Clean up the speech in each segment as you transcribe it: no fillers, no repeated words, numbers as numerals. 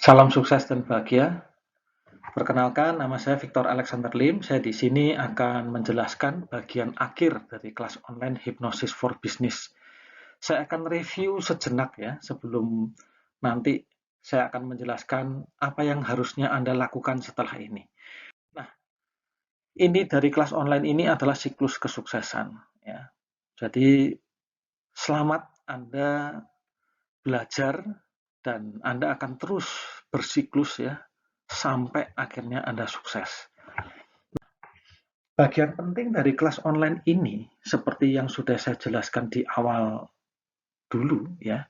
Salam sukses dan bahagia. Perkenalkan, nama saya Victor Alexander Lim. Saya di sini akan menjelaskan bagian akhir dari kelas online Hypnosis for Business. Saya akan review sejenak ya, sebelum nanti saya akan menjelaskan apa yang harusnya Anda lakukan setelah ini. Nah, ini dari kelas online ini adalah siklus kesuksesan. Ya. Jadi, selamat Anda belajar dan Anda akan terus bersiklus ya, sampai akhirnya Anda sukses. Bagian penting dari kelas online ini, seperti yang sudah saya jelaskan di awal dulu ya,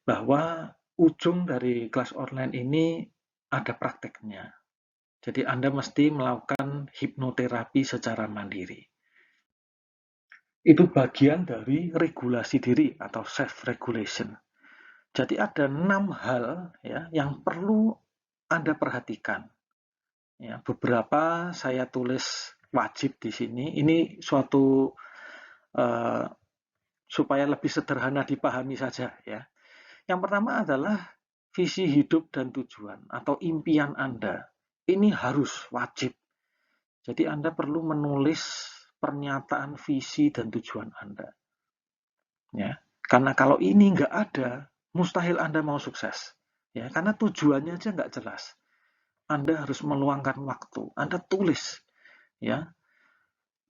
bahwa ujung dari kelas online ini ada prakteknya. Jadi Anda mesti melakukan hipnoterapi secara mandiri. Itu bagian dari regulasi diri atau self-regulation. Jadi ada 6 hal ya yang perlu Anda perhatikan. Ya, beberapa saya tulis wajib di sini. Ini suatu supaya lebih sederhana dipahami saja ya. Yang pertama adalah visi hidup dan tujuan atau impian Anda. Ini harus wajib. Jadi Anda perlu menulis pernyataan visi dan tujuan Anda. Ya, karena kalau ini nggak ada, mustahil Anda mau sukses. Ya, karena tujuannya aja nggak jelas. Anda harus meluangkan waktu. Anda tulis, ya,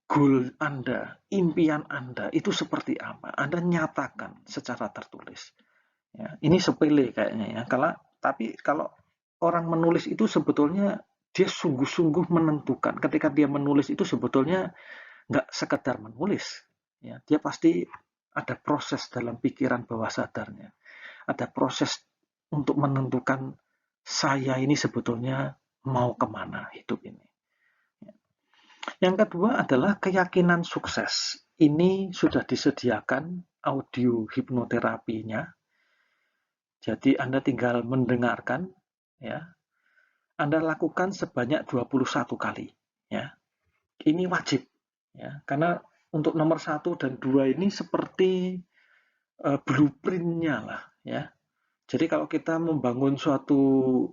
goal Anda, impian Anda itu seperti apa. Anda nyatakan secara tertulis. Ya, ini sepele kayaknya ya. Tapi kalau orang menulis itu sebetulnya dia sungguh-sungguh menentukan. Ketika dia menulis itu sebetulnya nggak sekedar menulis. Ya, dia pasti ada proses dalam pikiran bawah sadarnya. Ada proses untuk menentukan saya ini sebetulnya mau kemana hidup ini. Yang kedua adalah keyakinan sukses. Ini sudah disediakan audio hipnoterapinya. Jadi Anda tinggal mendengarkan, ya. Anda lakukan sebanyak 21 kali, ya. Ini wajib, ya. Karena untuk nomor 1 dan 2 ini seperti blueprint-nya lah, ya. Jadi kalau kita membangun suatu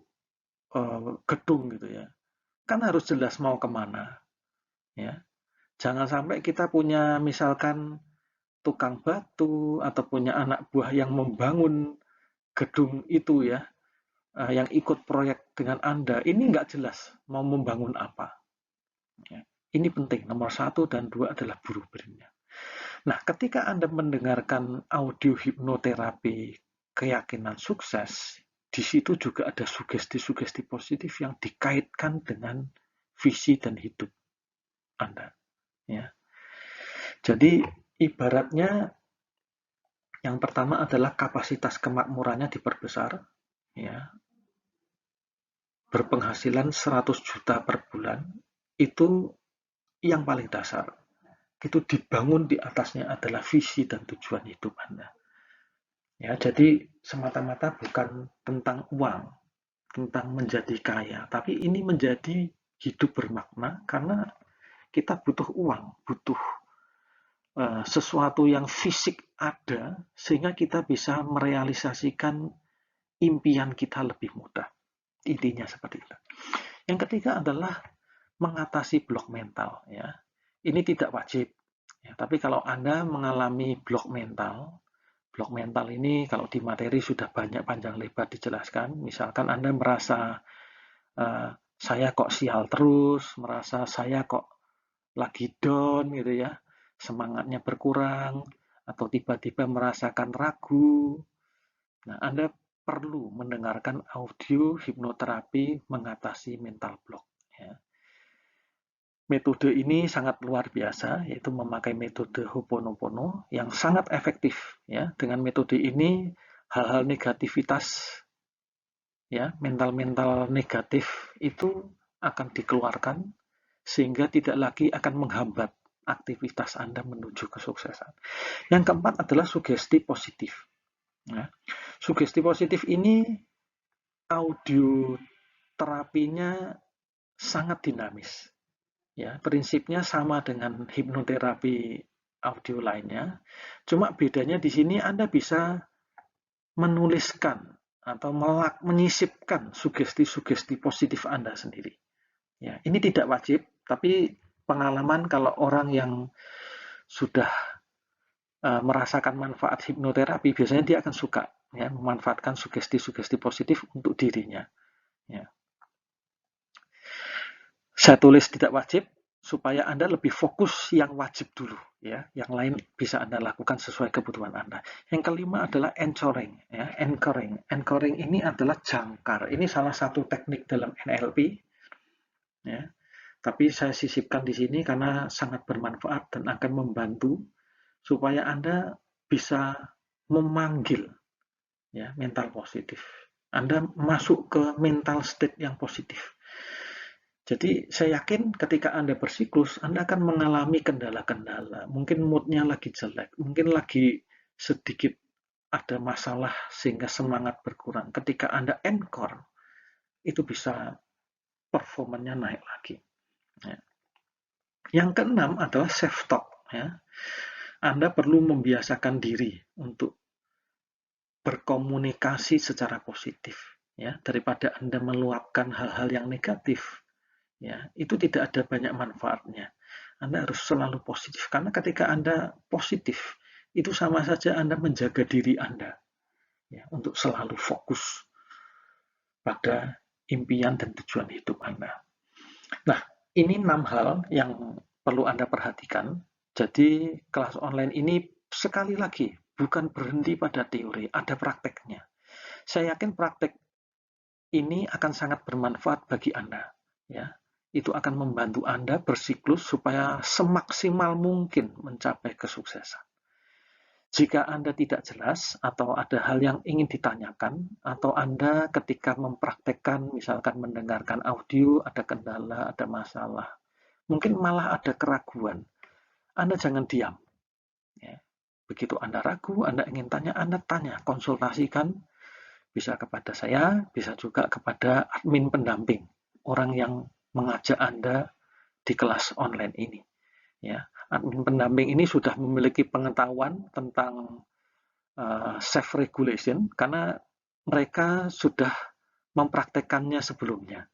gedung gitu ya, kan harus jelas mau kemana, ya. Jangan sampai kita punya misalkan tukang batu atau punya anak buah yang membangun gedung itu ya, yang ikut proyek dengan Anda, ini nggak jelas mau membangun apa. Ya. Ini penting, nomor 1 dan 2 adalah blueprint-nya. Nah, ketika Anda mendengarkan audio hipnoterapi keyakinan sukses, di situ juga ada sugesti-sugesti positif yang dikaitkan dengan visi dan hidup Anda. Ya. Jadi, ibaratnya yang pertama adalah kapasitas kemakmurannya diperbesar, ya. Berpenghasilan 100 juta per bulan, itu yang paling dasar. Itu dibangun di atasnya adalah visi dan tujuan hidup Anda. Ya, jadi semata-mata bukan tentang uang, tentang menjadi kaya, tapi ini menjadi hidup bermakna karena kita butuh uang, butuh sesuatu yang fisik ada sehingga kita bisa merealisasikan impian kita lebih mudah. Intinya seperti itu. Yang ketiga adalah mengatasi blok mental. Ya, ini tidak wajib. Ya, tapi kalau Anda mengalami blok mental ini kalau di materi sudah banyak panjang lebar dijelaskan. Misalkan Anda merasa saya kok sial terus, merasa saya kok lagi down gitu ya, semangatnya berkurang, atau tiba-tiba merasakan ragu. Nah, Anda perlu mendengarkan audio hipnoterapi mengatasi mental block. Ya. Metode ini sangat luar biasa, yaitu memakai metode Ho'oponopono yang sangat efektif. Ya. Dengan metode ini, hal-hal negativitas, ya, mental-mental negatif itu akan dikeluarkan sehingga tidak lagi akan menghambat aktivitas Anda menuju kesuksesan. Yang keempat adalah sugesti positif. Ya. Sugesti positif ini audio terapinya sangat dinamis. Ya, prinsipnya sama dengan hipnoterapi audio lainnya. Cuma bedanya di sini Anda bisa menuliskan atau menyisipkan sugesti-sugesti positif Anda sendiri. Ya, ini tidak wajib, tapi pengalaman kalau orang yang sudah merasakan manfaat hipnoterapi, biasanya dia akan suka ya memanfaatkan sugesti-sugesti positif untuk dirinya. Ya. Saya tulis tidak wajib supaya Anda lebih fokus yang wajib dulu ya, yang lain bisa Anda lakukan sesuai kebutuhan Anda. Yang kelima adalah anchoring ya, anchoring. Anchoring ini adalah jangkar. Ini salah satu teknik dalam NLP ya. Tapi saya sisipkan di sini karena sangat bermanfaat dan akan membantu supaya Anda bisa memanggil ya mental positif. Anda masuk ke mental state yang positif. Jadi saya yakin ketika Anda bersiklus, Anda akan mengalami kendala-kendala. Mungkin moodnya lagi jelek, mungkin lagi sedikit ada masalah sehingga semangat berkurang. Ketika Anda anchor, itu bisa performanya naik lagi. Ya. Yang keenam adalah self-talk. Ya. Anda perlu membiasakan diri untuk berkomunikasi secara positif. Ya. Daripada Anda meluapkan hal-hal yang negatif, ya, itu tidak ada banyak manfaatnya. Anda harus selalu positif, karena ketika Anda positif, itu sama saja Anda menjaga diri Anda ya, untuk selalu fokus pada impian dan tujuan hidup Anda. Nah, ini 6 hal yang perlu Anda perhatikan. Jadi, kelas online ini sekali lagi bukan berhenti pada teori, ada prakteknya. Saya yakin praktek ini akan sangat bermanfaat bagi Anda. Ya, itu akan membantu Anda bersiklus supaya semaksimal mungkin mencapai kesuksesan. Jika Anda tidak jelas atau ada hal yang ingin ditanyakan, atau Anda ketika mempraktekkan, misalkan mendengarkan audio, ada kendala, ada masalah, mungkin malah ada keraguan, Anda jangan diam. Ya. Begitu Anda ragu, Anda ingin tanya, Anda tanya, konsultasikan, bisa kepada saya, bisa juga kepada admin pendamping, orang yang mengajak Anda di kelas online ini. Ya, admin pendamping ini sudah memiliki pengetahuan tentang self regulation karena mereka sudah mempraktekannya sebelumnya.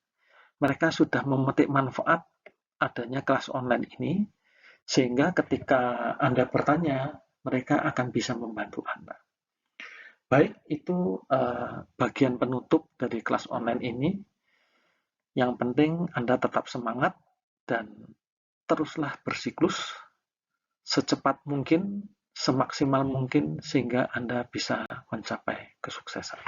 Mereka sudah memetik manfaat adanya kelas online ini, sehingga ketika Anda bertanya, mereka akan bisa membantu Anda. Baik, itu bagian penutup dari kelas online ini. Yang penting Anda tetap semangat dan teruslah bersiklus secepat mungkin, semaksimal mungkin, sehingga Anda bisa mencapai kesuksesan.